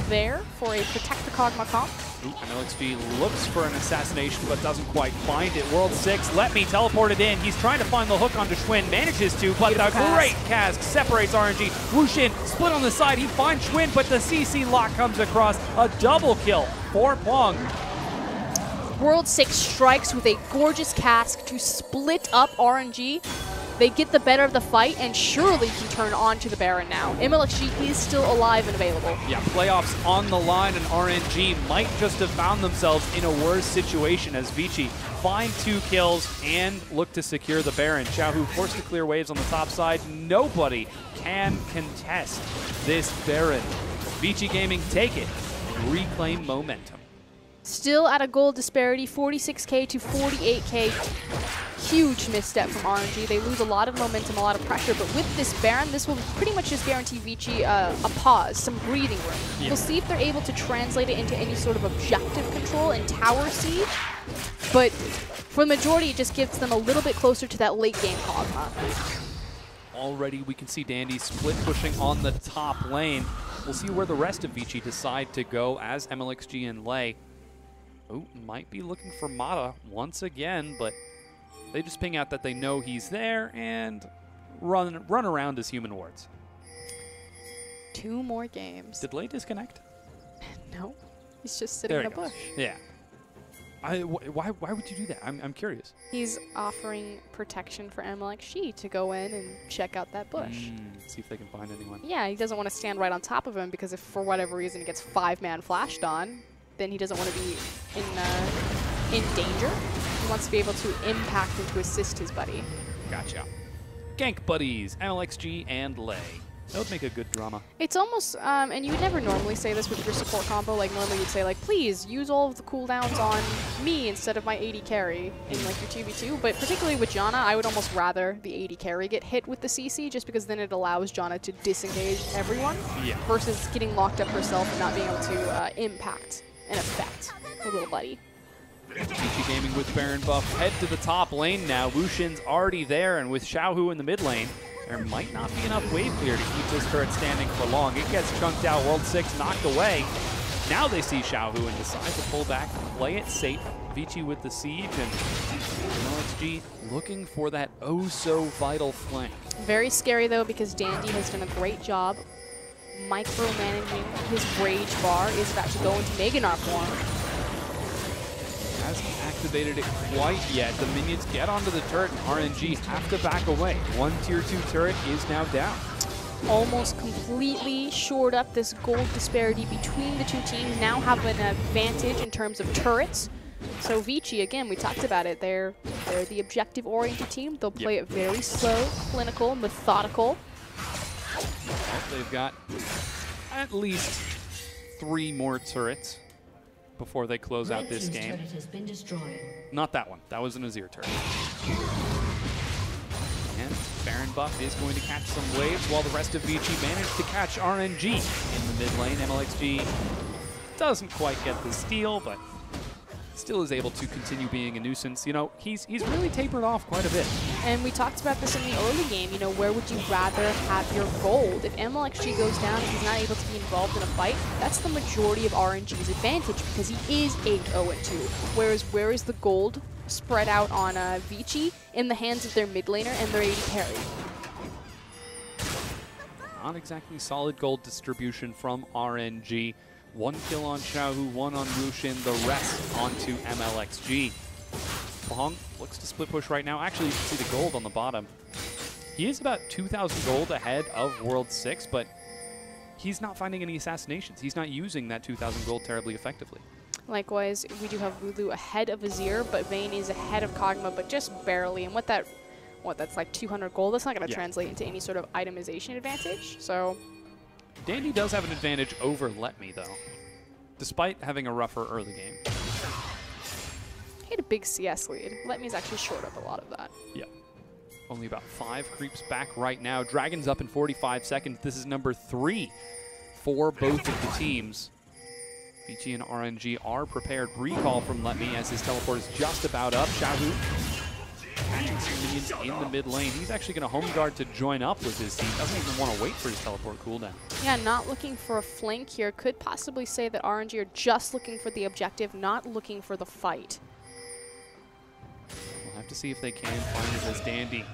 Speaker 2: there for a Protect the Kog'Maw comp.
Speaker 1: MLXG looks for an assassination, but doesn't quite find it. World 6, Let Me teleport it in. He's trying to find the hook onto Schwinn, manages to, but the great cask separates RNG. Wu Xin split on the side. He finds Schwinn, but the CC lock comes across. A double kill for Pong.
Speaker 2: World 6 strikes with a gorgeous cask to split up RNG. They get the better of the fight and surely can turn on to the Baron now. MLXG is still alive and available.
Speaker 1: Yeah, playoffs on the line, and RNG might just have found themselves in a worse situation as Vici find 2 kills and look to secure the Baron. Xiaohu forced to clear waves on the top side. Nobody can contest this Baron. Vici Gaming take it and reclaim momentum.
Speaker 2: Still at a gold disparity, 46K to 48K. Huge misstep from RNG. They lose a lot of momentum, a lot of pressure, but with this Baron, this will pretty much just guarantee Vici a pause, some breathing room. Yeah. We'll see if they're able to translate it into any sort of objective control and tower siege, but for the majority, it just gives them a little bit closer to that late game Kog'Maw.
Speaker 1: Already we can see Dandy split pushing on the top lane. We'll see where the rest of Vici decide to go as MLXG and Lei. Oh, might be looking for Mata once again, but they just ping out that they know he's there and run around as human wards.
Speaker 2: 2 more games.
Speaker 1: Did Lei disconnect?
Speaker 2: No, he's just sitting in a bush.
Speaker 1: Yeah. Why would you do that? I'm curious.
Speaker 2: He's offering protection for MLXG to go in and check out that bush.
Speaker 1: See if they can find anyone.
Speaker 2: Yeah, he doesn't want to stand right on top of him because if for whatever reason he gets 5-man flashed on, then he doesn't want to be in danger. He wants to be able to impact and to assist his buddy.
Speaker 1: Gotcha. Gank buddies, MLXG and Lei. That would make a good drama.
Speaker 2: It's almost, and you would never normally say this with your support combo. Like normally you'd say like, please use all of the cooldowns on me instead of my AD carry in like your 2v2. But particularly with Janna, I would almost rather the AD carry get hit with the CC just because then it allows Janna to disengage everyone versus getting locked up herself and not being able to impact and affect her little buddy.
Speaker 1: Vici Gaming with Baron buff. Head to the top lane now. Wushin's already there, and with Xiaohu in the mid lane, there might not be enough wave clear to keep this turret standing for long. It gets chunked out. World 6 knocked away. Now they see Xiaohu and decide to pull back, play it safe. Vici with the siege, and MLXG looking for that oh-so-vital flank.
Speaker 2: Very scary, though, because Dandy has done a great job micromanaging his rage bar. Is about to go into Meganar form.
Speaker 1: Hasn't activated it quite yet. The minions get onto the turret, and RNG have to back away. One tier 2 turret is now down.
Speaker 2: Almost completely shored up this gold disparity between the 2 teams. Now have an advantage in terms of turrets. So Vici, again, we talked about it. They're the objective-oriented team. They'll play it very slow, clinical, methodical.
Speaker 1: Well, they've got at least 3 more turrets before they close out this game.
Speaker 3: Has been destroyed.
Speaker 1: Not that one. That was an Azir turret. And Baron buff is going to catch some waves while the rest of Vici managed to catch RNG in the mid lane. MLXG doesn't quite get the steal, but still is able to continue being a nuisance. You know, he's really tapered off quite a bit.
Speaker 2: And we talked about this in the early game. You know, where would you rather have your gold? If MLXG goes down and he's not able to be involved in a fight, that's the majority of RNG's advantage because he is 8-0-2. Whereas where is the gold spread out on Vici? In the hands of their mid laner and their AD carry.
Speaker 1: Not exactly solid gold distribution from RNG. 1 kill on Xiaohu, 1 on Wushin, the rest onto MLXG. Bong looks to split push right now. Actually, you can see the gold on the bottom. He is about 2,000 gold ahead of World 6, but he's not finding any assassinations. He's not using that 2,000 gold terribly effectively.
Speaker 2: Likewise, we do have Wooloo ahead of Azir, but Vayne is ahead of Kog'Maw, but just barely. And that's like 200 gold. That's not going to translate into any sort of itemization advantage. So
Speaker 1: Dandy does have an advantage over Let Me, though, despite having a rougher early game.
Speaker 2: He had a big CS lead. Let Me's actually shored up a lot of that.
Speaker 1: Yeah. Only about 5 creeps back right now. Dragon's up in 45 seconds. This is number 3 for both of the teams. Vici and RNG are prepared. Recall from Let Me as his teleport is just about up. Xiaohu catching some minions in the mid lane. He's actually going to home guard to join up with his team. Doesn't even want to wait for his teleport cooldown.
Speaker 2: Yeah, not looking for a flank here. Could possibly say that RNG are just looking for the objective, not looking for the fight.
Speaker 1: We'll have to see if they can find it as Dandy.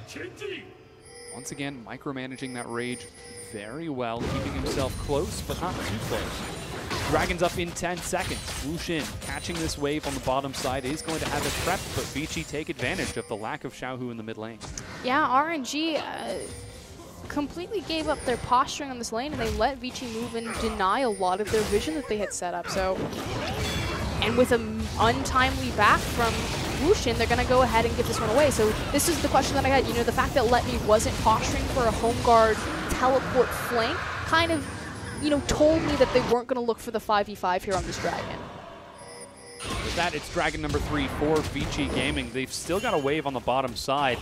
Speaker 1: Once again, micromanaging that rage very well, keeping himself close, but not too close. Dragons up in 10 seconds. Wushin catching this wave on the bottom side is going to have it prepped, but Vici take advantage of the lack of Xiaohu in the mid lane.
Speaker 2: Yeah, RNG completely gave up their posturing on this lane, and they let Vici move and deny a lot of their vision that they had set up. So, and with an untimely back from Wushin, they're going to go ahead and give this one away. So this is the question that I had. You know, the fact that Let Me wasn't posturing for a home guard teleport flank kind of, you know, told me that they weren't going to look for the 5v5 here on this Dragon.
Speaker 1: With that, it's Dragon number 3 for Vici Gaming. They've still got a wave on the bottom side,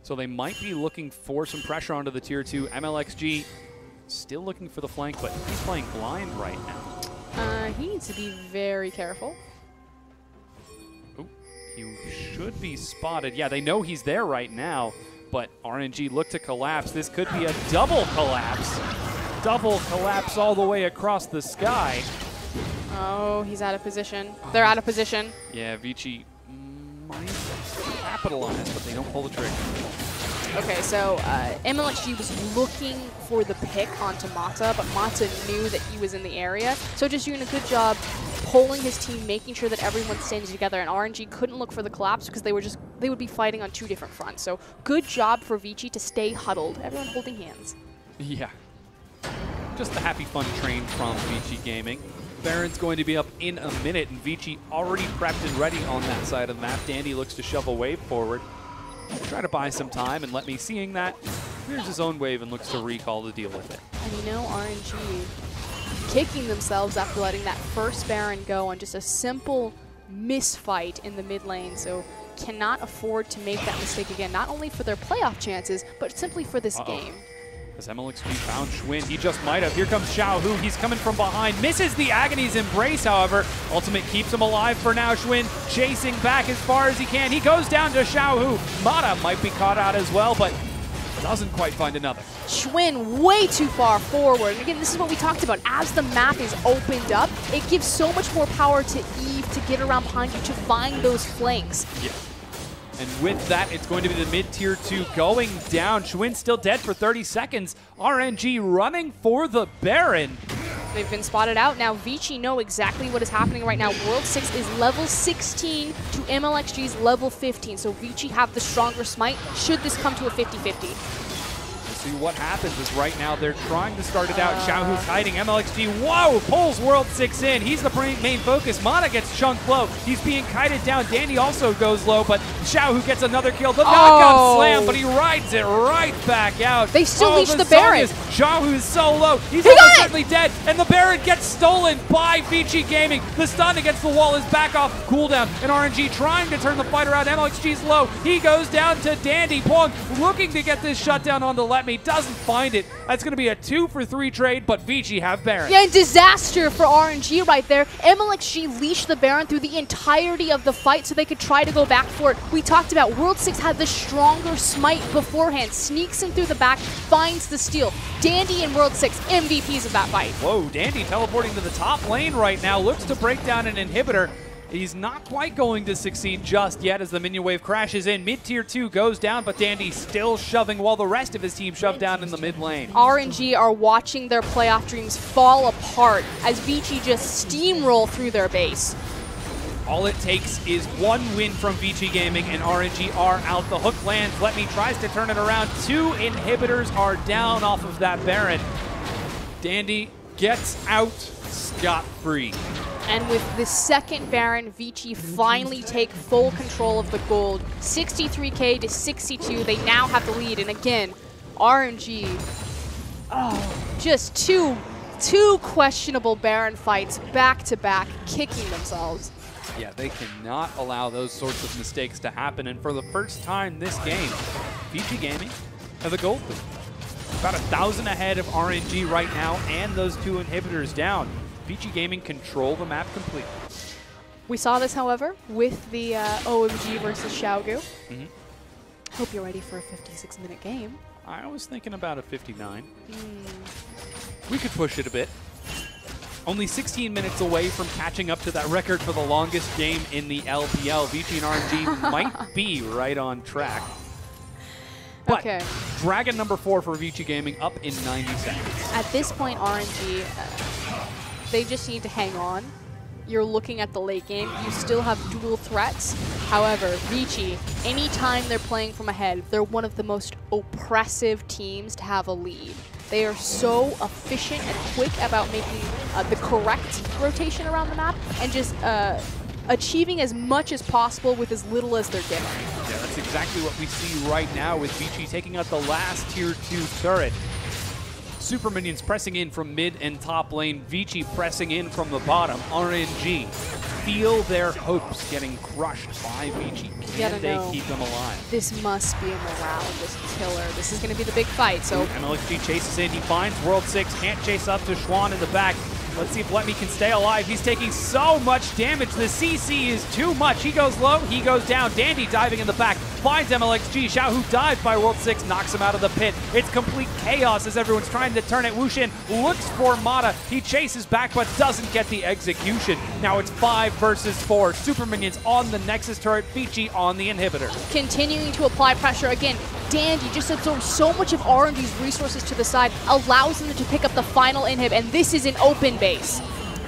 Speaker 1: so they might be looking for some pressure onto the tier 2. MLXG still looking for the flank, but he's playing blind right now.
Speaker 2: He needs to be very careful.
Speaker 1: Ooh, he should be spotted. Yeah, they know he's there right now, but RNG look to collapse. This could be a double collapse. Double collapse all the way across the sky.
Speaker 2: Oh, he's out of position. They're out of position.
Speaker 1: Yeah, Vici might capitalize, but they don't pull the trigger.
Speaker 2: Okay, so MLXG was looking for the pick onto Mata, but Mata knew that he was in the area. So just doing a good job pulling his team, making sure that everyone's standing together, and RNG couldn't look for the collapse because they would be fighting on 2 different fronts. So good job for Vici to stay huddled. Everyone holding hands.
Speaker 1: Yeah. Just the happy fun train from Vici Gaming. Baron's going to be up in a minute, and Vici already prepped and ready on that side of the map. Dandy looks to shove a wave forward. Try to buy some time, and Let Me seeing that, clears his own wave and looks to recall to deal with it.
Speaker 2: And you know, RNG kicking themselves after letting that first Baron go on just a simple misfight in the mid lane, so cannot afford to make that mistake again, not only for their playoff chances, but simply for this game.
Speaker 1: As MLXG found Schwinn, he just might have. Here comes Xiaohu, he's coming from behind, misses the Agony's Embrace, however. Ultimate keeps him alive for now. Schwinn chasing back as far as he can. He goes down to Xiaohu. Mata might be caught out as well, but doesn't quite find another.
Speaker 2: Schwinn way too far forward. And again, this is what we talked about. As the map is opened up, it gives so much more power to Eve to get around behind you, to find those flanks.
Speaker 1: Yeah. And with that, it's going to be the mid-tier 2 going down. Schwinn still dead for 30 seconds. RNG running for the Baron.
Speaker 2: They've been spotted out. Now Vici know exactly what is happening right now. World 6 is level 16 to MLXG's level 15. So Vici have the stronger smite should this come to a 50-50.
Speaker 1: See what happens is right now they're trying to start it out. Xiaohu's hiding. MLXG, whoa, pulls World 6 in. He's the main focus. Mata gets chunked low. He's being kited down. Dandy also goes low, but Xiaohu gets another kill. The knockout slam, but he rides it right back out.
Speaker 2: They still leash the Baron.
Speaker 1: Xiaohu is so low. He's almost certainly dead, and the Baron gets stolen by Vici Gaming. The stun against the wall is back off cooldown, and RNG trying to turn the fight around. MLXG's low. He goes down to Dandy. Pong looking to get this shutdown on the Let Me. Doesn't find it. That's going to be a 2-for-3 trade, but Vici have Baron.
Speaker 2: Yeah, and disaster for RNG right there. MLXG leashed the Baron through the entirety of the fight so they could try to go back for it. We talked about World 6 had the stronger smite beforehand, sneaks in through the back, finds the steal. Dandy and World 6, MVPs of that fight.
Speaker 1: Whoa, Dandy teleporting to the top lane right now, looks to break down an inhibitor. He's not quite going to succeed just yet as the minion wave crashes in. Mid-tier 2 goes down, but Dandy still shoving while the rest of his team shove down in the mid lane.
Speaker 2: RNG are watching their playoff dreams fall apart as Vici just steamroll through their base.
Speaker 1: All it takes is one win from Vici Gaming, and RNG are out. The hook lands. Let Me tries to turn it around. 2 inhibitors are down off of that Baron. Dandy gets out scot-free.
Speaker 2: And with the second Baron, Vici finally take full control of the gold. 63k to 62, they now have the lead. And again, RNG, just two questionable Baron fights back-to-back, kicking themselves.
Speaker 1: Yeah, they cannot allow those sorts of mistakes to happen. And for the first time this game, Vici Gaming have a gold lead. About 1,000 ahead of RNG right now, and those 2 inhibitors down. Vici Gaming control the map completely.
Speaker 2: We saw this, however, with the OMG versus Xiaogu. Hope you're ready for a 56-minute game.
Speaker 1: I was thinking about a 59. We could push it a bit. Only 16 minutes away from catching up to that record for the longest game in the LPL. Vici and RNG might be right on track. But
Speaker 2: okay.
Speaker 1: Dragon number 4 for Vici Gaming up in 90 seconds.
Speaker 2: At this point, RNG, They just need to hang on. You're looking at the late game. You still have dual threats. However, Vici, anytime they're playing from ahead, they're one of the most oppressive teams to have a lead. They are so efficient and quick about making the correct rotation around the map and just achieving as much as possible with as little as they're given.
Speaker 1: Yeah, that's exactly what we see right now with Vici taking out the last Tier 2 turret. Super Minions pressing in from mid and top lane. Vici pressing in from the bottom. RNG feel their hopes getting crushed by Vici. Can they keep them alive?
Speaker 2: This must be a morale of this killer. This is going to be the big fight. So
Speaker 1: MLXG chases in. He finds World 6. Can't chase up to Schwan in the back. Let's see if Let Me can stay alive. He's taking so much damage. The CC is too much. He goes low. He goes down. Dandy diving in the back. Finds MLXG. Xiao, who dives by World 6, knocks him out of the pit. It's complete chaos as everyone's trying to turn it. Wushin looks for Mata. He chases back but doesn't get the execution. Now it's 5 versus 4. Super Minions on the Nexus turret. Vici on the inhibitor.
Speaker 2: Continuing to apply pressure again. Dandy just absorbs so much of RNG's resources to the side, allows them to pick up the final inhib, and this is an open base.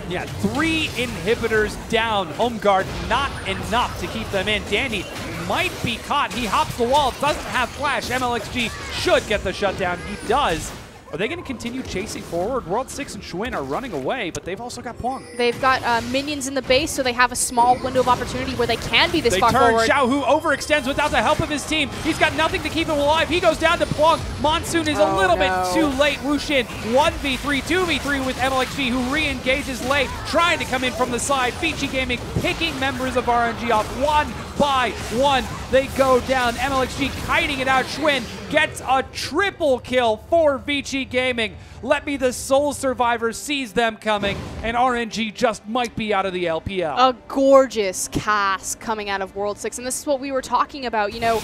Speaker 1: Yeah, 3 inhibitors down. Home guard not enough to keep them in. Dandy might be caught. He hops the wall, doesn't have flash. MLXG should get the shutdown. He does. Are they going to continue chasing forward? World 6 and Schwinn are running away, but they've also got Puang.
Speaker 2: They've got minions in the base, so they have a small window of opportunity where they can be this far forward.
Speaker 1: They turn Xiao, who overextends without the help of his team. He's got nothing to keep him alive. He goes down to Puang. Monsoon is a little bit too late. Wushin 1v3, 2v3 with MLXG, who re-engages late, trying to come in from the side. Vici Gaming picking members of RNG off one by one. They go down. MLXG kiting it out. Schwinn gets a triple kill for Vici Gaming. Let Me, the sole survivor, sees them coming, and RNG just might be out of the LPL.
Speaker 2: A gorgeous cast coming out of World 6, and this is what we were talking about. You know,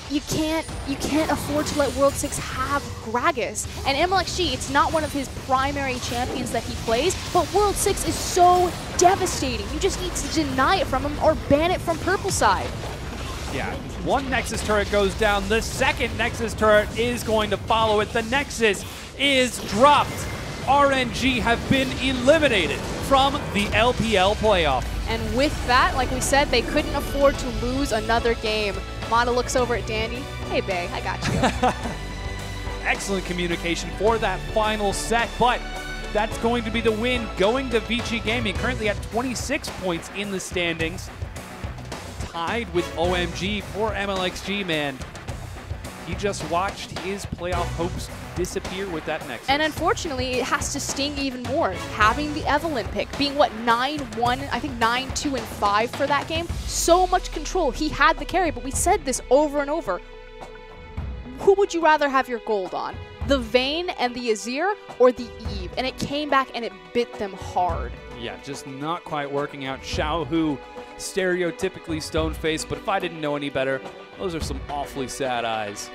Speaker 2: you can't afford to let World 6 have Gragas. And MLXG, it's not one of his primary champions that he plays, but World 6 is so devastating. You just need to deny it from him or ban it from Purple side.
Speaker 1: Yeah, one Nexus turret goes down. The second Nexus turret is going to follow it. The Nexus is dropped. RNG have been eliminated from the LPL playoff.
Speaker 2: And with that, like we said, they couldn't afford to lose another game. Mata looks over at Dandy. Hey, bae, I got you.
Speaker 1: Excellent communication for that final set, but that's going to be the win going to Vici Gaming, currently at 26 points in the standings. Tied with OMG. Poor MLXG, man. He just watched his playoff hopes disappear with that Nexus.
Speaker 2: And unfortunately, it has to sting even more. Having the Evelyn pick, being what, 9-1, I think 9-2 and 5 for that game. So much control. He had the carry, but we said this over and over. Who would you rather have your gold on? The Vayne and the Azir or the Eve? And it came back and it bit them hard.
Speaker 1: Yeah, just not quite working out. Xiao, who stereotypically stone-faced, but if I didn't know any better, those are some awfully sad eyes.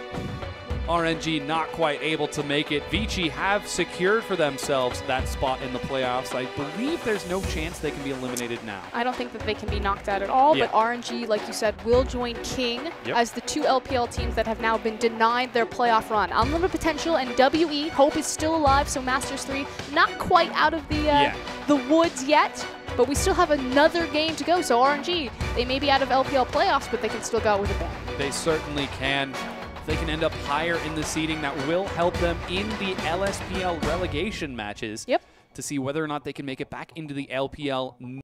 Speaker 1: RNG not quite able to make it. Vici have secured for themselves that spot in the playoffs. I believe there's no chance they can be eliminated now.
Speaker 2: I don't think that they can be knocked out at all, but RNG, like you said, will join King as the 2 LPL teams that have now been denied their playoff run. Unlimited Potential and WE, Hope is still alive, so Masters 3 not quite out of the woods yet, but we still have another game to go. So RNG, they may be out of LPL playoffs, but they can still go out with a bang.
Speaker 1: They certainly can. They can end up higher in the seeding. That will help them in the LSPL relegation matches to see whether or not they can make it back into the LPL.